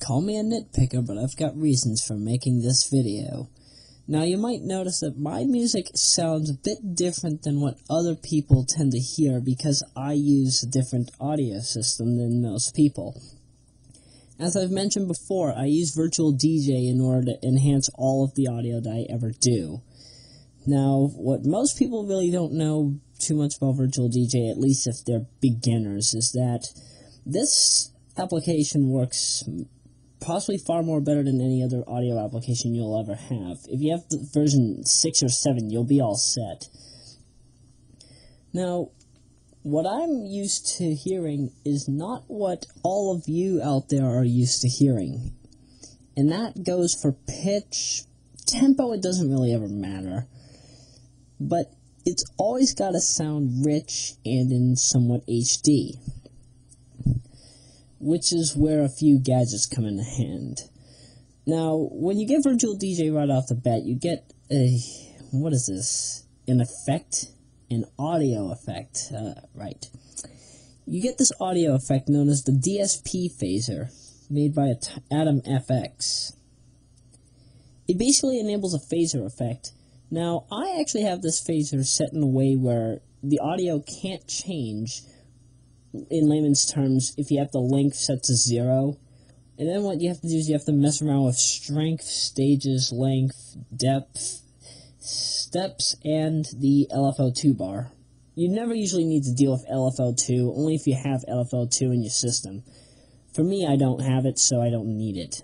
Call me a nitpicker, but I've got reasons for making this video. Now you might notice that my music sounds a bit different than what other people tend to hear because I use a different audio system than most people. As I've mentioned before, I use Virtual DJ in order to enhance all of the audio that I ever do. Now, what most people really don't know too much about Virtual DJ, at least if they're beginners, is that this application works possibly far more better than any other audio application you'll ever have. If you have the version 6 or 7, you'll be all set. Now, what I'm used to hearing is not what all of you out there are used to hearing. And that goes for pitch. Tempo, it doesn't really ever matter. But it's always got to sound rich and in somewhat HD. Which is where a few gadgets come in hand. Now, when you get Virtual DJ right off the bat, you get a, what is this? An effect? An audio effect, right. You get this audio effect known as the DSP phaser, made by Atom FX. It basically enables a phaser effect. Now, I actually have this phaser set in a way where the audio can't change, in layman's terms, if you have the length set to 0. And then what you have to do is you have to mess around with strength, stages, length, depth, steps, and the LFO2 bar. You never usually need to deal with LFO2, only if you have LFO2 in your system. For me, I don't have it, so I don't need it.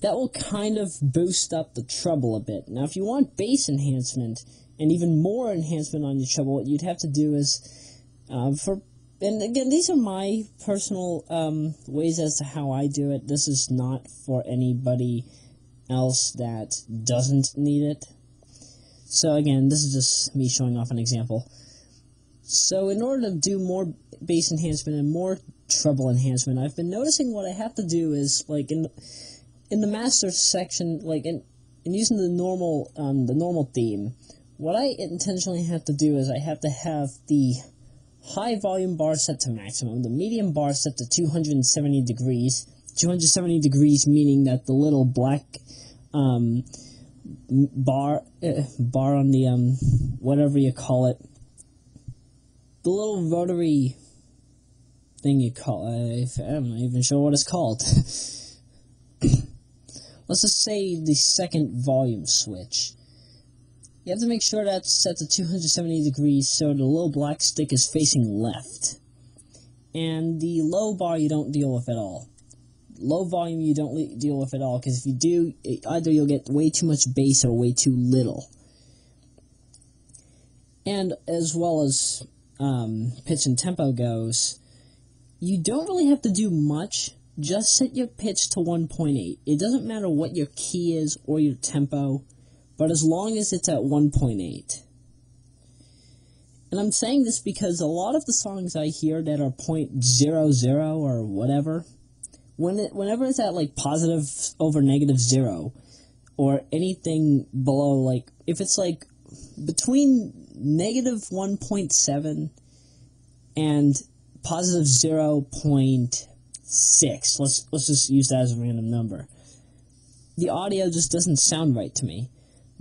That will kind of boost up the treble a bit. Now, if you want bass enhancement, and even more enhancement on your treble, what you'd have to do is, and again, these are my personal ways as to how I do it. This is not for anybody else that doesn't need it. So again, this is just me showing off an example. So in order to do more bass enhancement and more treble enhancement, I've been noticing what I have to do is, like in the master section, like in using the normal theme, what I intentionally have to do is I have to have the high volume bar set to maximum, the medium bar set to 270 degrees. 270 degrees meaning that the little black bar on the whatever you call it, the little rotary thing you call it, I'm not even sure what it's called. Let's just say the second volume switch. You have to make sure that's set to 270 degrees so the little black stick is facing left. And the low bar you don't deal with at all. Low volume you don't deal with at all, because if you do, either you'll get way too much bass or way too little. And as well as pitch and tempo goes, you don't really have to do much. Just set your pitch to 1.8. It doesn't matter what your key is or your tempo, but as long as it's at 1.8. And I'm saying this because a lot of the songs I hear that are .00 or whatever, whenever it's at like positive over negative 0, or anything below, like if it's like between negative 1.7 and positive 0.6, let's just use that as a random number, the audio just doesn't sound right to me.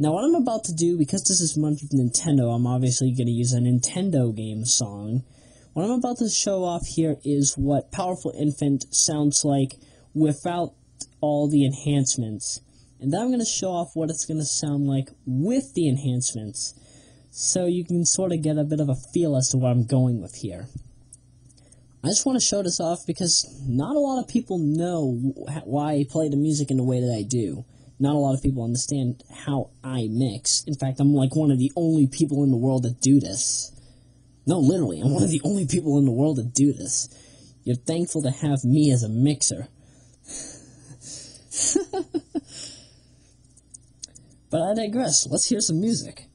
Now what I'm about to do, because this is month of Nintendo, I'm obviously going to use a Nintendo game song. What I'm about to show off here is what Powerful Infant sounds like without all the enhancements. And then I'm going to show off what it's going to sound like with the enhancements, so you can sort of get a bit of a feel as to what I'm going with here. I just want to show this off because not a lot of people know why I play the music in the way that I do. Not a lot of people understand how I mix. In fact, I'm like one of the only people in the world that do this. No, literally, I'm one of the only people in the world that do this. You're thankful to have me as a mixer. But I digress. Let's hear some music.